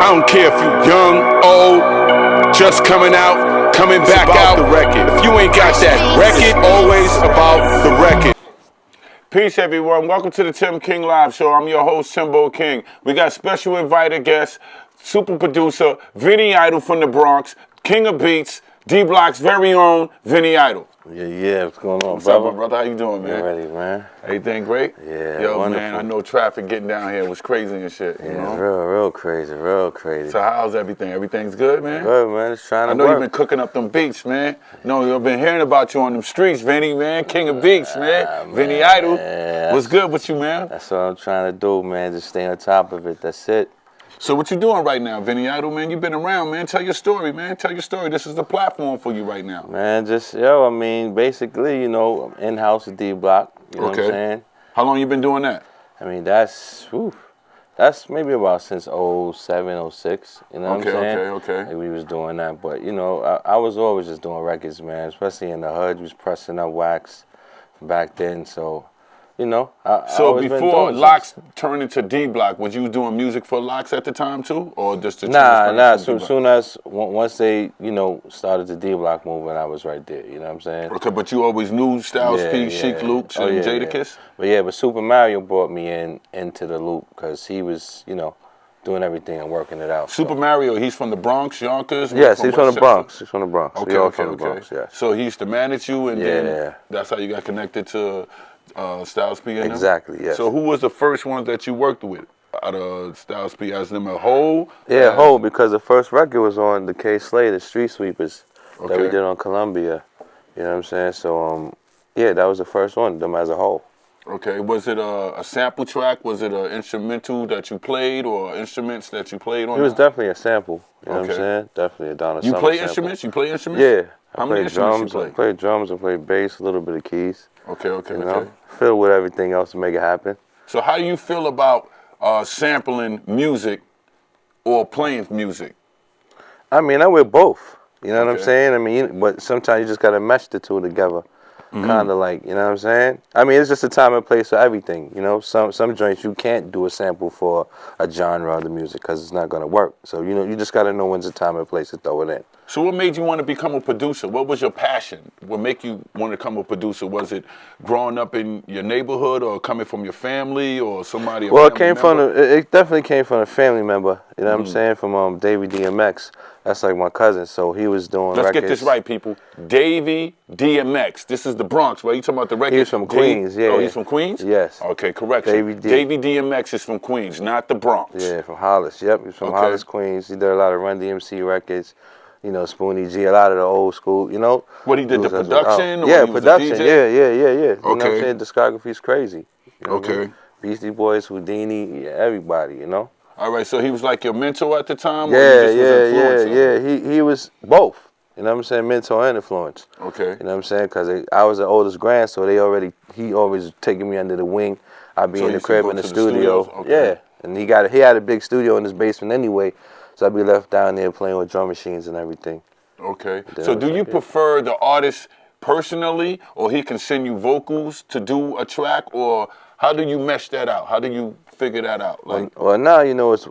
I don't care if you young, old, just coming out, coming back out. The record. If you ain't got that record, always about the record. Peace, everyone. Welcome to the Tim King Live Show. I'm your host, Timbo King. We got special invited guests, super producer, Vinny Idol from the Bronx, King of Beats, D-Block's very own Vinny Idol. Yeah, what's going on, What's brother? up, my brother? How you doing, man? Ready, man. Everything great? Yeah, Yo, wonderful. man, I know traffic getting down here was crazy and shit, you know? Real crazy. So how's everything? Everything's good, man? Good, man. Just trying to I know work. you've been cooking up them beats, man. No, I've been hearing about you on them streets, Vinny, man. King of Beats, man. Vinny Idol. What's good with you, man? That's what I'm trying to do, man. Just stay on top of it. That's it. So what you doing right now, Vinny Idol, man? You've been around, man. Tell your story, man. Tell your story. This is the platform for you right now. Man, basically, I'm in-house at D-Block. You know what I'm saying? How long you been doing that? I mean, that's maybe about since 07, 06. You know what I'm saying? Okay. Like we was doing that. But, I was always just doing records, man. Especially in the hood. We was pressing up wax back then, so... So before Locks turned into D-Block, was you doing music for Locks at the time too, or just the Nah. Soon as once they started the D-Block movement, I was right there. You know what I'm saying? Okay, but you always knew Styles P, Chic Luke, and Jadakiss. But Super Mario brought me into the loop because he was doing everything and working it out. Super Mario, he's from the Bronx, Yonkers. Yes, he's from the Bronx. He's from the Bronx. Okay. Bronx, yeah. So he used to manage you, and then that's how you got connected to. Styles P and exactly, yes. So who was the first one that you worked with out of Styles P? As them a whole? Yeah, whole, because the first record was on the K Slater Street Sweepers that we did on Columbia. You know what I'm saying? So, that was the first one, them as a whole. Okay, was it a sample track? Was it an instrumental that you played or instruments that you played on? It was definitely a sample. You know what I'm saying? Definitely a Donna Summer play sample. Instruments? You play instruments? Yeah. How many instruments you play? I played drums, I played bass, a little bit of keys. Okay. Fill with everything else to make it happen. So how do you feel about sampling music or playing music? I mean, I'm with both. You know what I'm saying? I mean, but sometimes you just got to mesh the two together. Kind of like, you know what I'm saying? I mean, it's just a time and place for everything. Some joints you can't do a sample for a genre of the music because it's not going to work. So, you just got to know when's the time and place to throw it in. So what made you want to become a producer? What was your passion? What made you want to become a producer? Was it growing up in your neighborhood or coming from your family or somebody? Well, it definitely came from a family member. You know what I'm saying? From Davey DMX. That's like my cousin. So he was doing records. Let's get this right, people. Davey DMX. This is the Bronx, right? You talking about the record? He's from Queens, yeah. Oh, he's from Queens? Yes. Okay, correction. Davey DMX is from Queens, not the Bronx. Yeah, from Hollis. Yep, he's from Hollis, Queens. He did a lot of Run DMC records. Spoonie G, a lot of the old school, What he did, the production? Yeah, production, yeah. You know what I'm Okay. saying? Discography's crazy. Okay. Beastie Boys, Houdini, everybody, All right, so he was like your mentor at the time? Yeah. He was both. You know what I'm saying? Mentor and influence. Okay. You know what I'm saying? Because I was the oldest grand, so he always taking me under the wing. I'd be in the crib in the studio. Okay. Yeah. And he had a big studio in his basement anyway. So I'd be left down there playing with drum machines and everything. Okay. So do you prefer the artist personally, or he can send you vocals to do a track, or how do you mesh that out? How do you figure that out? Well, now it's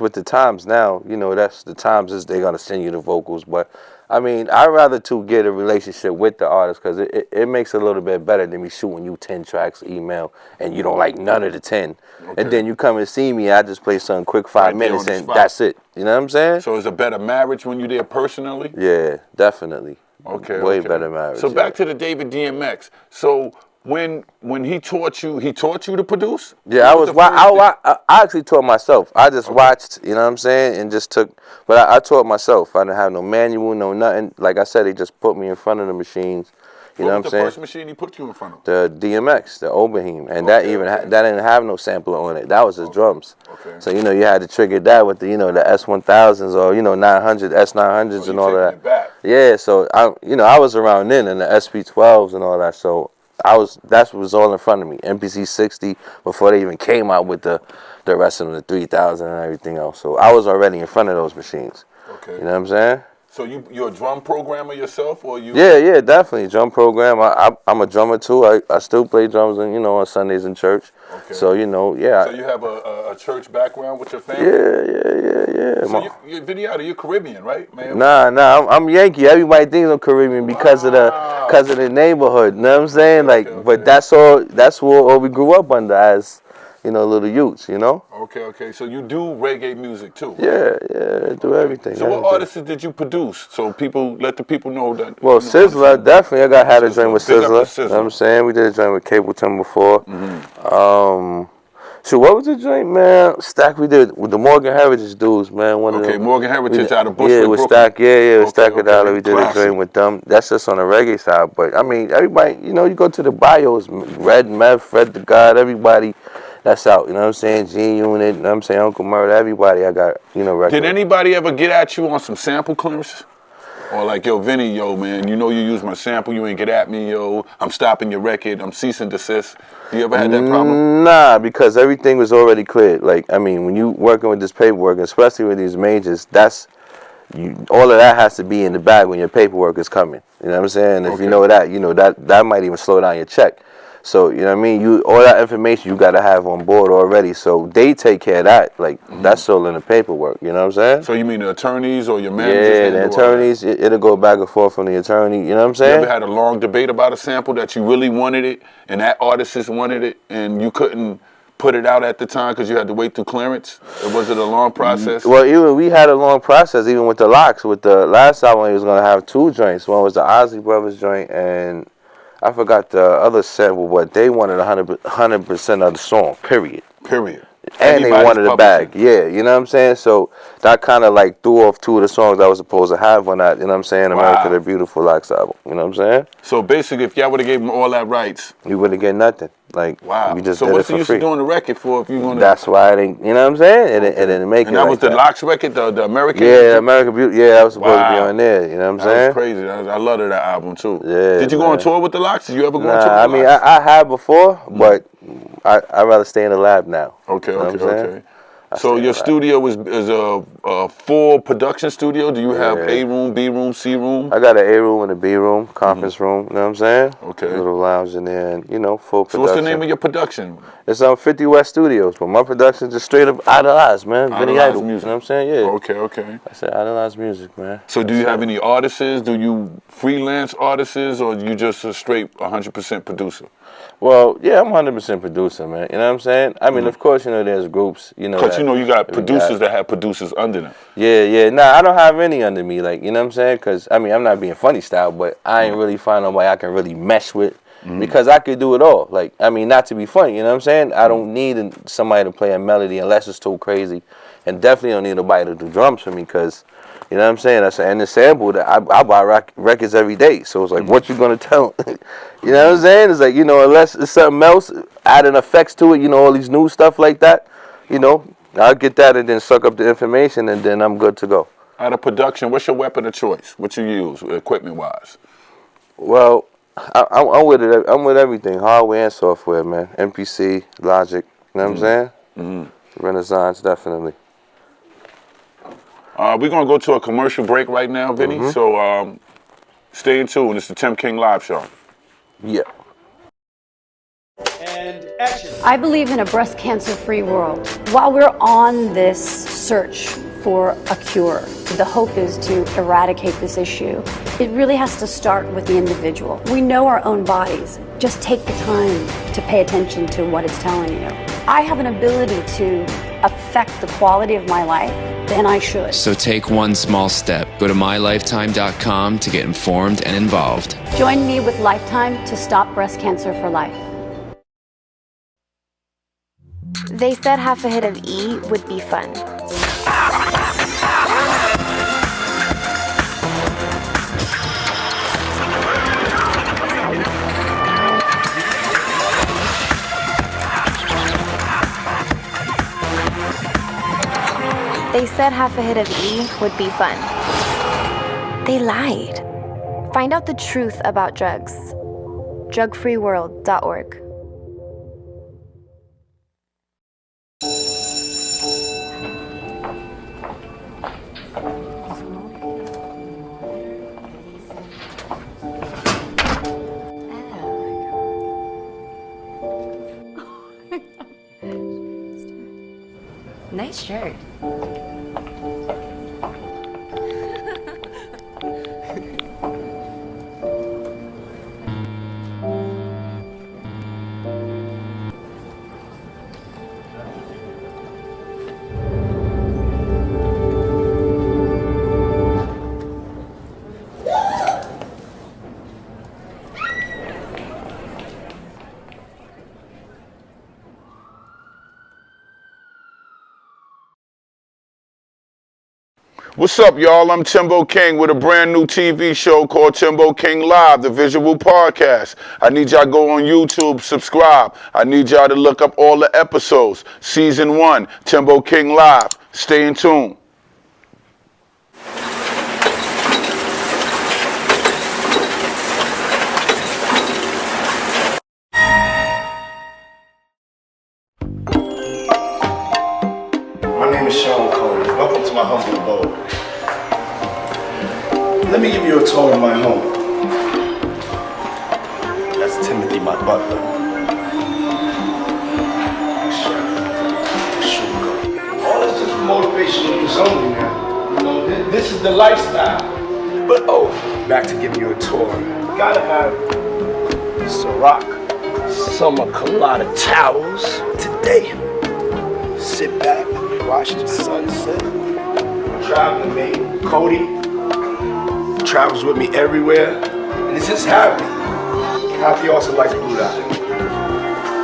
with the times now. That's the times is they're gonna send you the vocals, but I mean, I'd rather get a relationship with the artist because it makes it a little bit better than me shooting you 10 tracks email and you don't like none of the 10. Okay. And then you come and see me, I just play something quick 5 minutes and that's it. You know what I'm saying? So it's a better marriage when you're there personally? Yeah, definitely. Okay. Way better marriage. So back to the David DMX. So when he taught you to produce? Yeah, I actually taught myself. I just watched, you know what I'm saying, and just took, but I taught myself. I didn't have no manual, no nothing. Like I said, they just put me in front of the machines. You know what I'm saying? What was the first machine he put you in front of? The DMX, the Oberheim, and that didn't have no sampler on it. That was his drums. Okay. So you had to trigger that with the the S1000s or 900 S900s and all that. Yeah, so I was around then in the SP12s and all that. So that was all in front of me. MPC 60 before they even came out with the rest of them, the 3000 and everything else. So I was already in front of those machines. Okay. You know what I'm saying? So you're a drum programmer yourself, or you? Yeah, definitely drum program. I'm a drummer too. I still play drums, on Sundays in church. Okay. So So you have a church background with your family? Yeah. So you're Vinny out of you're Caribbean, right, man? Nah, I'm Yankee. Everybody thinks I'm Caribbean because of the neighborhood. You know what I'm saying? Okay. But that's all we grew up under as, little youths, Okay. So you do reggae music too, right? Yeah, I do everything. So what artists did you produce? So let the people know that. Well, Sizzler, definitely. I had a joint with Big up to Sizzler. You know what I'm saying? We did a joint with Capleton before. So what was the joint, man? Stack we did with the Morgan Heritage dudes, man. Morgan Heritage out of Bushwick, with Brooklyn. Stack, with Stack and Dollar. We did Classic. a joint with them. That's just on the reggae side. But I mean, everybody, you go to the bios, Red Meth, Fred the God, everybody that's out. You know what I'm saying? G Unit, you know what I'm saying? Uncle Murder, everybody I got, records. Did anybody ever get at you on some sample clearance? Or like, yo, Vinny, yo, man, you use my sample, you ain't get at me, yo. I'm stopping your record, I'm cease and desist. You ever had that problem? Nah, because everything was already cleared. Like, I mean, when you working with this paperwork, especially with these majors, all of that has to be in the bag when your paperwork is coming. You know what I'm saying? If you know that might even slow down your check. So, you know what I mean? All that information you got to have on board already. So they take care of that. Like, that's all in the paperwork. You know what I'm saying? So you mean the attorneys or your managers? Yeah, the attorneys, it'll go back and forth from the attorney. You know what I'm saying? You ever had a long debate about a sample that you really wanted it and that artist just wanted it and you couldn't put it out at the time because you had to wait through clearance? Or was it a long process? Well, we had a long process, even with the locks. With the last album, he was going to have two joints. One was the Ozzy Brothers joint, and I forgot the other sample, but they wanted 100% of the song, period. And they wanted a bag. Yeah, you know what I'm saying? So that kind of like threw off two of the songs I was supposed to have on that, you know what I'm saying? America the Beautiful Locks album, you know what I'm saying? So basically, if y'all would have gave them all that rights, you wouldn't get nothing. Like, wow. We just so did what's it the for use free. of doing the record for if you want to? That's why I didn't, you know what I'm saying? It didn't make it. And that like was the Locks record, the American? Yeah, America Beautiful. Yeah, I was supposed to be on there, you know what I'm saying? That was crazy. I loved that album too. Yeah. Did you go on tour with the Locks? Did you ever go on tour with the Locks? I mean, I had before, but I'd rather stay in the lab now. Okay. So your studio is a full production studio? Do you have A room, B room, C room? I got an A room and a B room, conference room, you know what I'm saying? Okay. A little lounge in there and, full production. So what's the name of your production? It's on 50 West Studios, but my production just straight up idolized, man. Vinny Idol, music. You know what I'm saying? Yeah. Okay. I said idolized music, man. So do you have any artists? Do you freelance artists or you just a straight 100% producer? Well, yeah, I'm 100% producer, man. You know what I'm saying? I mean, of course, there's groups, Because you got producers that have producers under them. Yeah. Nah, I don't have any under me, like, you know what I'm saying? Because, I mean, I'm not being funny style, but I ain't really find nobody I can really mesh with because I could do it all. Like, I mean, not to be funny, you know what I'm saying? I don't need somebody to play a melody unless it's too crazy. And definitely don't need nobody to do drums for me because, you know what I'm saying? And the sample that I buy records every day. So it's like, what you gonna tell? You know what I'm saying? It's like, unless it's something else, adding effects to it, all these new stuff like that, I'll get that and then suck up the information and then I'm good to go. Out of production, what's your weapon of choice? What you use, equipment-wise? Well, I'm with it. I'm with everything, hardware and software, man. MPC, Logic, you know what I'm saying? Renaissance, definitely. We're going to go to a commercial break right now, Vinny. So stay in tune. It's the Tim King Live Show. Yeah. And action. I believe in a breast cancer-free world. While we're on this search for a cure, the hope is to eradicate this issue. It really has to start with the individual. We know our own bodies. Just take the time to pay attention to what it's telling you. I have an ability to affect the quality of my life, then I should. So take one small step. Go to mylifetime.com to get informed and involved. Join me with Lifetime to stop breast cancer for life. They said half a hit of E would be fun. They said half a hit of E would be fun. They lied. Find out the truth about drugs. drugfreeworld.org. Nice nice shirt. What's up, y'all? I'm Timbo King with a brand new TV show called Timbo King Live, the visual podcast. I need y'all to go on YouTube, subscribe. I need y'all to look up all the episodes. Season 1, Timbo King Live. Stay in tune. My name is Sean Cole. Welcome to my humble abode. Let me give you a tour of my home. That's Timothy, my butler. All this is motivational use only now. You know, this is the lifestyle. But back to giving you a tour. You gotta have Ciroc summer colada towels today. Sit back, watch the sunset. Traveling mate, Cody, travels with me everywhere, and it's just happy. Happy also likes Blue Dot.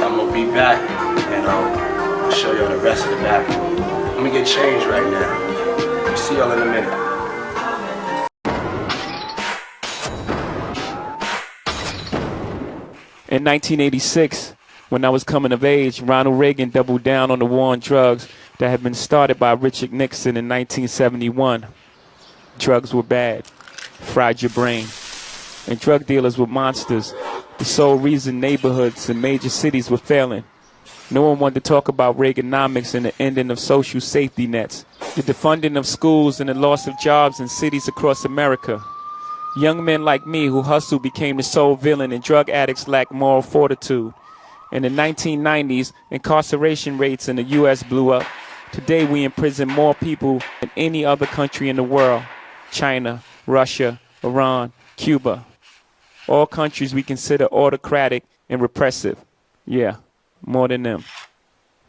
I'm gonna be back, and I'll show y'all the rest of the back. I'm gonna get changed right now. We'll see y'all in a minute. In 1986, when I was coming of age, Ronald Reagan doubled down on the war on drugs that had been started by Richard Nixon in 1971. Drugs were bad, fried your brain, and drug dealers were monsters. The sole reason neighborhoods and major cities were failing. No one wanted to talk about Reaganomics and the ending of social safety nets, the defunding of schools and the loss of jobs in cities across America. Young men like me who hustled became the sole villain, and drug addicts lacked moral fortitude. In the 1990s, incarceration rates in the U.S. blew up. Today, we imprison more people than any other country in the world. China, Russia, Iran, Cuba. All countries we consider autocratic and repressive. Yeah, more than them.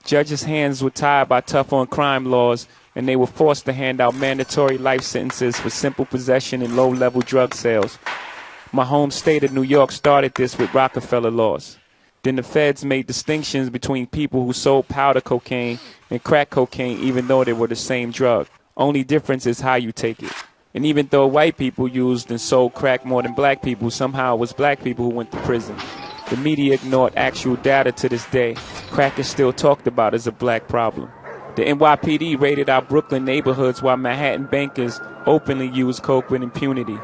Judges' hands were tied by tough on crime laws, and they were forced to hand out mandatory life sentences for simple possession and low-level drug sales. My home state of New York started this with Rockefeller laws. Then the feds made distinctions between people who sold powder cocaine and crack cocaine, even though they were the same drug. Only difference is how you take it. And even though white people used and sold crack more than black people, somehow it was black people who went to prison. The media ignored actual data to this day. Crack is still talked about as a black problem. The NYPD raided our Brooklyn neighborhoods while Manhattan bankers openly used coke with impunity.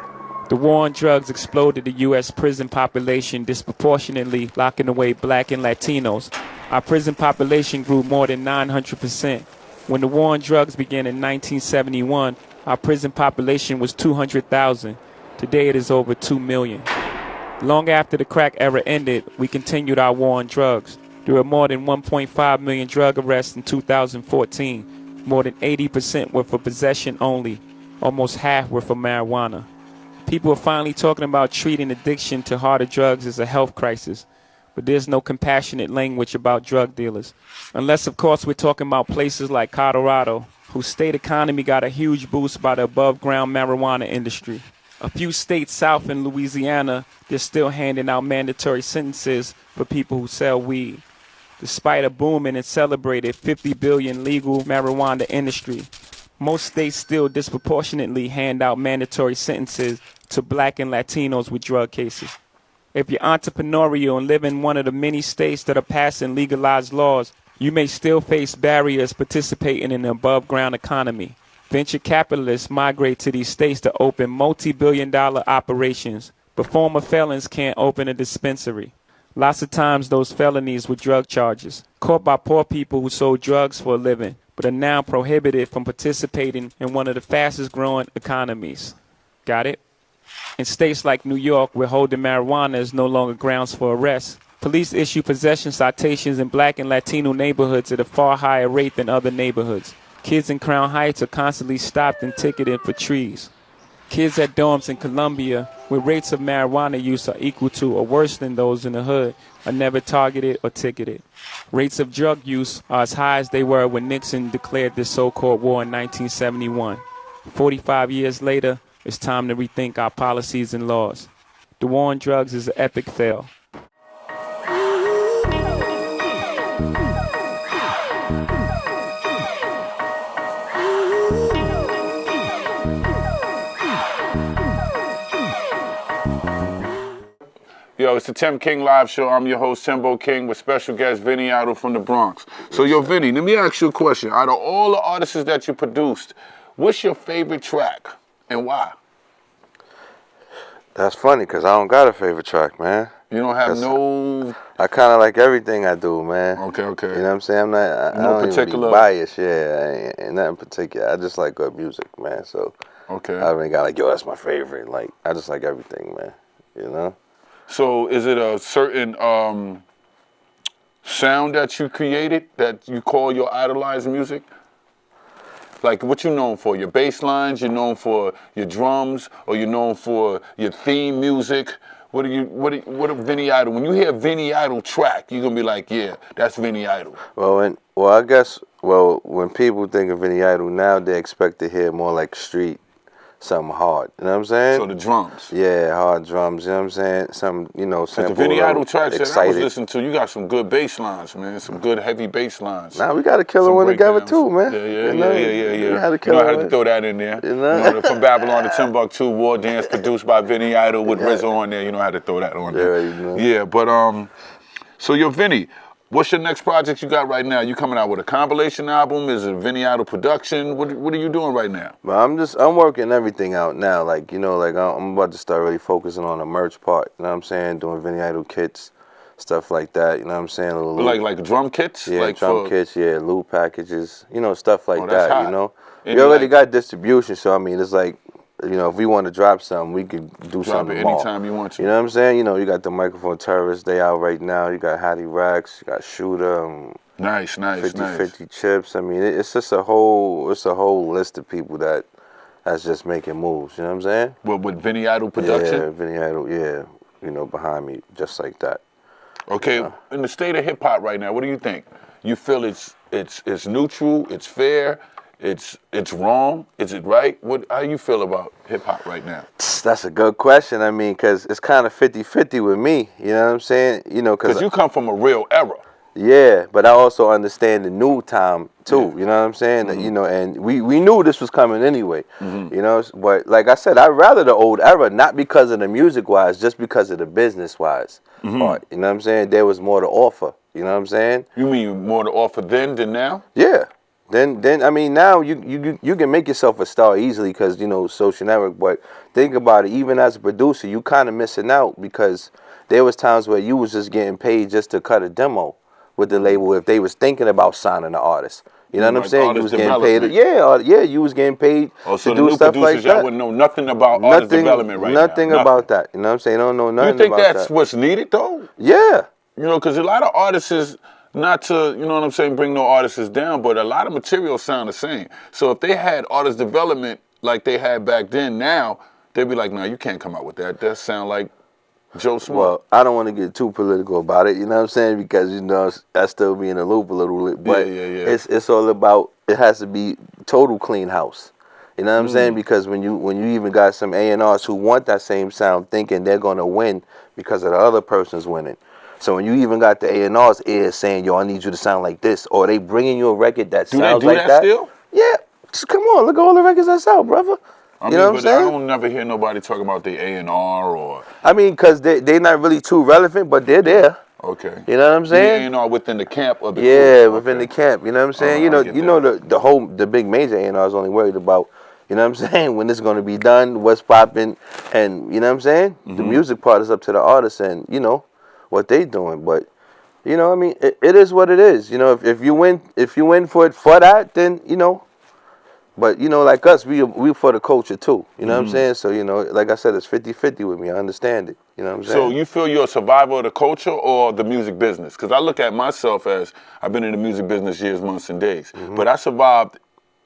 The war on drugs exploded the U.S. prison population, disproportionately locking away black and Latinos. Our prison population grew more than 900%. When the war on drugs began in 1971, our prison population was 200,000. Today it is over 2 million. Long after the crack era ended, we continued our war on drugs. There were more than 1.5 million drug arrests in 2014. More than 80% were for possession only. Almost half were for marijuana. People are finally talking about treating addiction to harder drugs as a health crisis. But there's no compassionate language about drug dealers. Unless, of course, we're talking about places like Colorado, whose state economy got a huge boost by the above-ground marijuana industry. A few states south in Louisiana, they're still handing out mandatory sentences for people who sell weed. Despite a booming and celebrated 50 billion legal marijuana industry, most states still disproportionately hand out mandatory sentences to black and Latinos with drug cases. If you're entrepreneurial and live in one of the many states that are passing legalized laws, you may still face barriers participating in the above-ground economy. Venture capitalists migrate to these states to open multi-billion-dollar operations, but former felons can't open a dispensary. Lots of times those felonies were drug charges, caught by poor people who sold drugs for a living, but are now prohibited from participating in one of the fastest-growing economies. Got it? In states like New York, where holding marijuana is no longer grounds for arrest, police issue possession citations in black and Latino neighborhoods at a far higher rate than other neighborhoods. Kids in Crown Heights are constantly stopped and ticketed for trees. Kids at dorms in Columbia, where rates of marijuana use are equal to or worse than those in the hood, are never targeted or ticketed. Rates of drug use are as high as they were when Nixon declared the so-called war in 1971. 45 years later, it's time to rethink our policies and laws. The war on drugs is an epic fail. Yo, it's the Tim King Live Show. I'm your host, Timbo King, with special guest Vinny Idol from the Bronx. So, yo, Vinny, let me ask you a question. Out of all the artists that you produced, what's your favorite track and why? That's funny, because I don't got a favorite track, man. You don't have no... I kind of like everything I do, man. Okay. You know what I'm saying? I'm not, I don't particular... even be biased, yeah. Ain't nothing particular. I just like good music, man. So, okay. I haven't got like, yo, that's my favorite. Like, I just like everything, man. You know? So is it a certain sound that you created that you call your idolized music? Like what you known for? Your bass lines, you're known for your drums, or you're known for your theme music? What are Vinny Idol? When you hear Vinny Idol track, you're gonna be like, yeah, that's Vinny Idol. I guess when people think of Vinny Idol now, they expect to hear more like street, something hard. You know what I'm saying? So the drums. Yeah, hard drums. You know what I'm saying? Some, the Vinny Idol tracks that I was listening to, you got some good bass lines, man. Some good heavy bass lines. Nah, we got a killer one together too, man. Yeah. We had a You know how to throw that in there. You know? From Babylon to Timbuktu, War Dance produced by Vinny Idol with RZA on there. You know how to throw that on there. Yeah, you know. Yeah, but so yo, Vinny, what's your next project you got right now? You coming out with a compilation album? Is it Vinny Idol production? What are you doing right now? But I'm working everything out now. Like, you know, like I'm about to start really focusing on the merch part. You know what I'm saying? Doing Vinny Idol kits, stuff like that. You know what I'm saying? Like drum kits? Yeah, like drum kits, yeah, loop packages, you know, stuff like that's that, hot. you know? And We already got distribution, so I mean, it's like, you know, if we want to drop something, we could do something tomorrow. Anytime you want to. You know what I'm saying? You know, you got the Microphone Terrorists, they out right now. You got Hattie Racks, you got Shooter. Nice. 50 Chips. I mean, it's just a whole list of people that's just making moves. You know what I'm saying? Well, with Vinny Idol production? Yeah, Vinny Idol, yeah. You know, behind me, just like that. Okay, in the state of hip hop right now, what do you think? You feel it's neutral, it's fair, it's wrong, is it right? How you feel about hip hop right now? That's a good question. I mean, because it's kind of 50-50 with me. You know what I'm saying? You know, because you come from a real era. Yeah, but I also understand the new time too. Yeah. You know what I'm saying? Mm-hmm. You know, and we knew this was coming anyway. Mm-hmm. You know, but like I said, I'd rather the old era, not because of the music wise, just because of the business wise part. You know what I'm saying? There was more to offer. You know what I'm saying? You mean more to offer then than now? Yeah. Then I mean, now you can make yourself a star easily because, you know, social network. But think about it, even as a producer, you kind of missing out because there was times where you was just getting paid just to cut a demo with the label if they was thinking about signing an artist. You know what I'm saying? You was getting paid. Yeah, you was getting paid to do stuff like that. Y'all wouldn't know nothing about artist development right now. Nothing about that. You know what I'm saying? Don't know nothing about that. You think that's what's needed though? Yeah. You know, because a lot of artists is, not to, you know what I'm saying, bring no artists down, but a lot of materials sound the same. So if they had artist development like they had back then, now, they'd be like, no, you can't come out with that. That sound like Joe Smart. Well, I don't want to get too political about it, you know what I'm saying? Because, you know, I still be in the loop a little bit. But it's all about, it has to be total clean house. You know what I'm saying? Because when you even got some A&Rs who want that same sound thinking they're going to win because of the other person's winning. So when you even got the A&R's ears saying, yo, I need you to sound like this, or they bringing you a record that sounds like that. Do that still? Yeah. Just come on, look at all the records that's out, brother. I mean, but I don't never hear nobody talking about the A&R or... I mean, because they're not really too relevant, but they're there. Okay. You know what I'm saying? The A&R within the camp of the crew. Within the camp. You know what I'm saying? You know the big major A&R is only worried about, you know what I'm saying, when it's going to be done, what's popping, and you know what I'm saying? The music part is up to the artist and, you know, what they doing. But, you know, I mean, it is what it is. You know, if you win for that, then, you know. But, you know, like us, we for the culture too. You know what I'm saying? So, you know, like I said, it's 50-50 with me. I understand it. You know what I'm saying? So you feel you're a survivor of the culture or the music business? Because I look at myself as, I've been in the music business years, months, and days. But I survived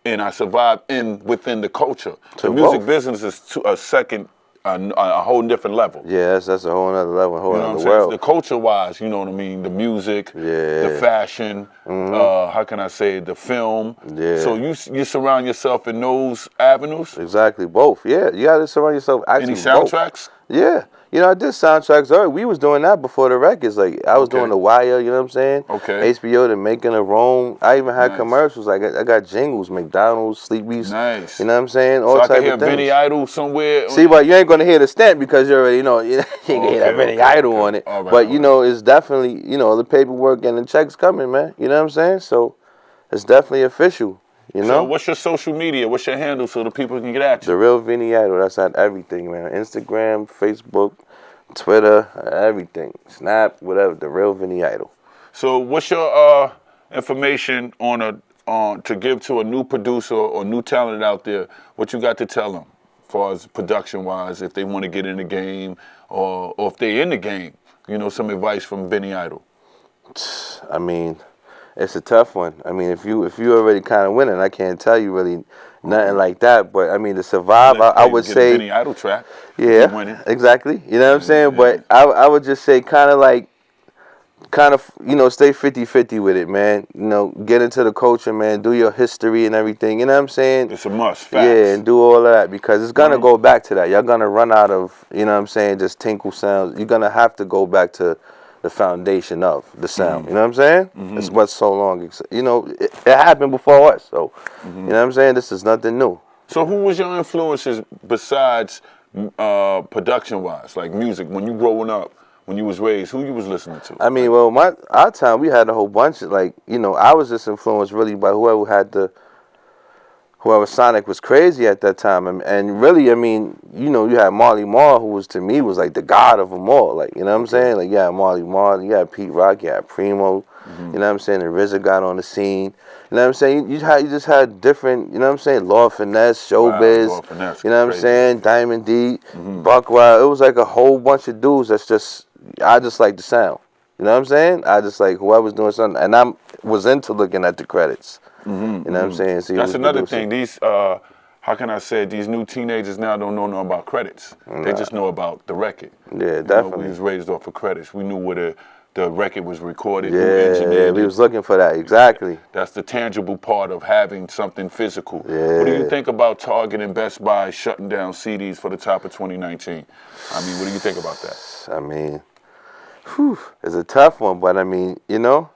and I survived within the culture. To the music both. business is a second, a whole different level. Yeah, that's a whole other level, a whole You know what I'm other saying? world. The culture-wise, you know what I mean? The music, Yeah. the fashion, how can I say it? The film. Yeah. So you surround yourself in those avenues? Exactly, both. Yeah, you got to surround yourself actually Any both. soundtracks? Yeah. You know, I did soundtracks early. We was doing that before the records. Like, I was doing The Wire, you know what I'm saying? Okay. HBO, The Making of Rome. I even had Nice. commercials. Like, I got jingles, McDonald's, Sleepy's. Nice. You know what I'm saying? All So I type can hear of things. Vinny Idol somewhere? See, but you ain't going to hear the stamp because you already know, you ain't going to hear that Vinny Idol on it. All right, but, you know, it's definitely, you know, the paperwork and the checks coming, man. You know what I'm saying? So, it's definitely official, you know? So what's your social media? What's your handle so the people can get at The you? Real Vinny Idol. That's at everything, man. Instagram, Facebook, Twitter, everything. Snap, whatever. The Real Vinny Idol. So what's your information to give to a new producer or new talent out there? What you got to tell them as far as production-wise, if they want to get in the game or if they're in the game? You know, some advice from Vinny Idol. I mean, it's a tough one. I mean, if you already kind of winning, I can't tell you really nothing like that. But I mean, to survive, I would Get a say, Vinny Idol track. yeah, Keep winning. exactly. You know what I'm saying? But I would just say, you know, stay 50-50 with it, man. You know, get into the culture, man. Do your history and everything. You know what I'm saying? It's a must. Facts. Yeah, and do all of that because it's gonna go back to that. You're gonna run out of, you know what I'm saying, just tinkle sounds. You're gonna have to go back to the foundation of the sound. You know what I'm saying? It's what's so long. You know, it happened before us. So, you know what I'm saying? This is nothing new. So who was your influences besides production-wise, like music, when you growing up, when you was raised, who you was listening to? I mean, well, our time, we had a whole bunch of, like, you know, I was just influenced really by whoever Sonic was crazy at that time. And really, I mean, you know, you had Marley Marl, who was, to me, was like the god of them all. Like, you know what I'm saying? Like, you had Marley Marl, you had Pete Rock, you had Primo, you know what I'm saying? And RZA got on the scene. You know what I'm saying? You just had different, you know what I'm saying? Lord Finesse, Showbiz, Lord Finesse, you know what I'm crazy. saying? Diamond D, Buck Wild. It was like a whole bunch of dudes that's just, I just like the sound. You know what I'm saying? I just like whoever's doing something. And I was into looking at the credits. You know what I'm saying? See, That's another thing. These, how can I say it? These new teenagers now don't know nothing about credits. They just know about the record. Yeah, definitely. You know, we was raised off of credits. We knew where the record was recorded, who Yeah, engineered we it. was looking for that, exactly. That's the tangible part of having something physical. Yeah. What do you think about Target and Best Buy shutting down CDs for the top of 2019? I mean, what do you think about that? I mean, it's a tough one, but I mean, you know,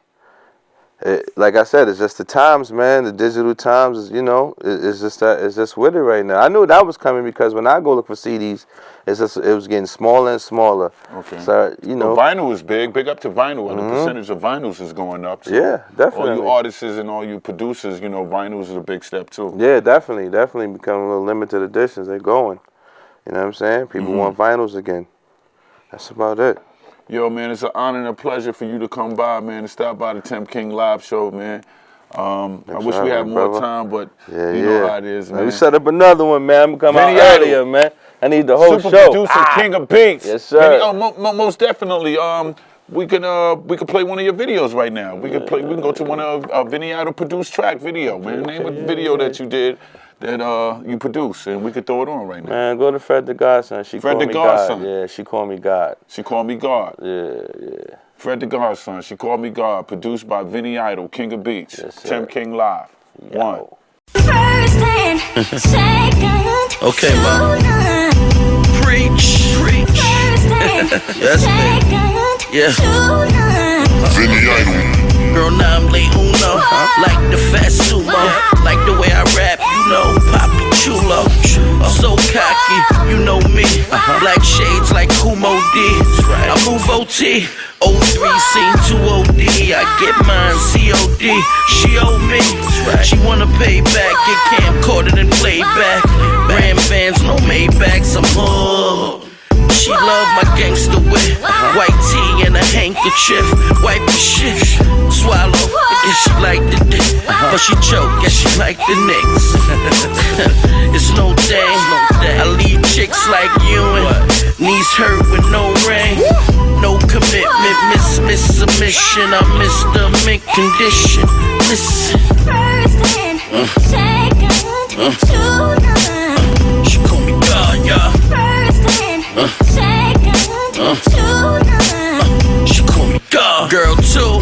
like I said, it's just the times, man. The digital times, is, you know, it's just with it right now. I knew that was coming because when I go look for CDs, it was getting smaller and smaller. Okay. So, you know. Well, vinyl is big. Big up to vinyl. And the percentage of vinyls is going up. So Yeah, definitely. all you artists and all you producers, you know, vinyls is a big step too. Yeah, definitely becoming a little limited editions. They're going. You know what I'm saying? People want vinyls again. That's about it. Yo, man, it's an honor and a pleasure for you to come by, man, and stop by the Tim King live show, man. I wish we had more time, but you know how it is, man. We set up another one, man. I'm coming out Vinny Idol. earlier, man. I need the whole Super show. producer, King of Beats. Yes, sir. Vinny, most definitely. We could play one of your videos right now. We can go to one of Vinny Idol produced track video, man. Name a video that you did that you produced, and we could throw it on right now. Man, go to Fred the Godson. She Fred called the me Godson. God. Yeah, she called me God. She called me God. Yeah. Fred the Godson, She Called Me God, produced by Vinny Idol, King of Beats. Yes, sir. Tim King Live. Yo. One. First and second. Okay, Mom. Preach. First and Yes, second. Yeah. Vinny Idol. Girl, now I'm late uno. Like the fat sumo. Like the way I rap, you know, Poppy Chulo. So cocky, you know me. Black shades like Kumo D. I move OT. 03 scene 2 OD. I get mine COD. She owe me. She wanna pay back. Get camcorded and play back. Brand fans, no Maybachs. I'm hooked. She love my gangster whip. White tee and a handkerchief. Wipe the shit. Swallow. Guess she like the dick. But she choke. Guess she like the Knicks. It's no thing. I leave chicks like you and knees hurt with no ring. No commitment. Miss submission. I miss the mint condition. Listen. First and second to none. She call me God, yeah. First and second to none. She call me God. Girl too.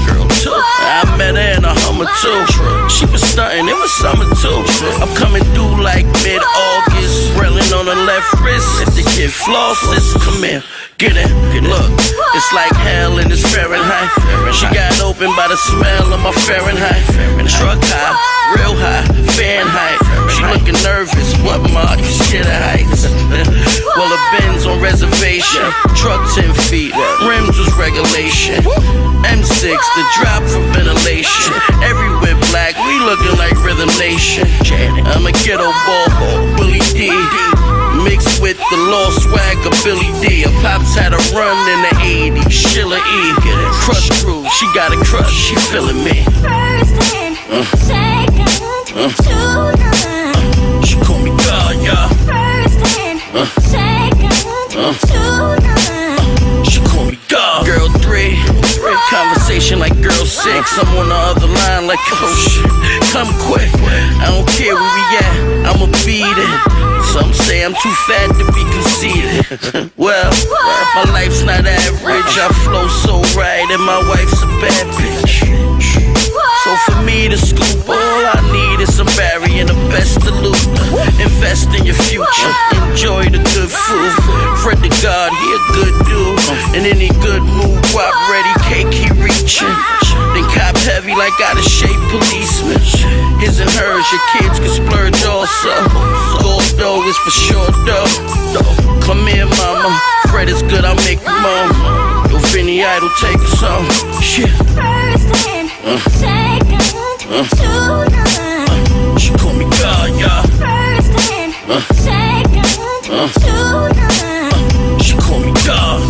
I met her in a Hummer too. She was stunting, it was summer too. I'm coming through like mid-August, grilling on her left wrist. If the kid flosses, come here, get in. Look, it's like hell in this Fahrenheit. She got open by the smell of my Fahrenheit. Truck high, real high, Fahrenheit. She looking nervous, what mark? You scared of heights? Well, the Benz on reservation, truck 10 feet, rims was regulation. M6, the drop for ventilation. Everywhere black, we looking like Rhythm Nation. I'm a ghetto ball, Willie D. Mixed with the lost swag of Billy D. Her pops had a run in the 80s, Sheila E. Crush crew, she got a crush, she feeling me. First and second to none. She call me God, yeah. First and second to none. She call me God. Girl 3, conversation like girl 6. I'm on the other line like, oh shit, come quick. I don't care where we at, I'ma beat it. Some say I'm too fat to be conceited. Well, my life's not average. I flow so right and my wife's a bad bitch. So for me to scoop, all I need is some Barry and the best of loot. Invest in your future, enjoy the good food. Fred to God, he a good dude. In any good mood, guap ready, cake he reaching. Then cop heavy like out of shape policemen. His and hers, your kids can splurge also. Gold dough is for sure dough. Come here, mama. Fred is good, I'll make you moan. Yo, Vinny Idol, take us home. Shit. First and second to none. She call me God, yeah. First and second to none. She call me God.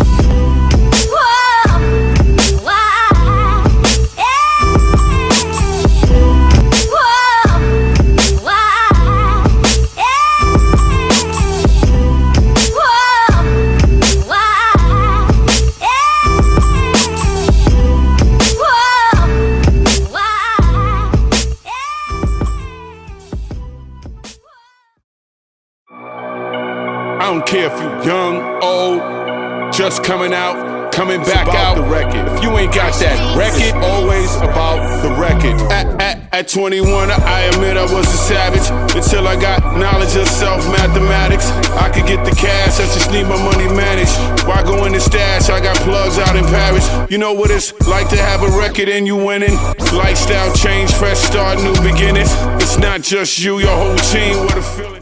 I don't care if you young, old, just coming out, coming back out. The record. If you ain't got that record, always about the record. At 21, I admit I was a savage until I got knowledge of self-mathematics. I could get the cash, I just need my money managed. Why go in the stash? I got plugs out in Paris. You know what it's like to have a record and you winning. Lifestyle change, fresh start, new beginnings. It's not just you, your whole team. What a feeling.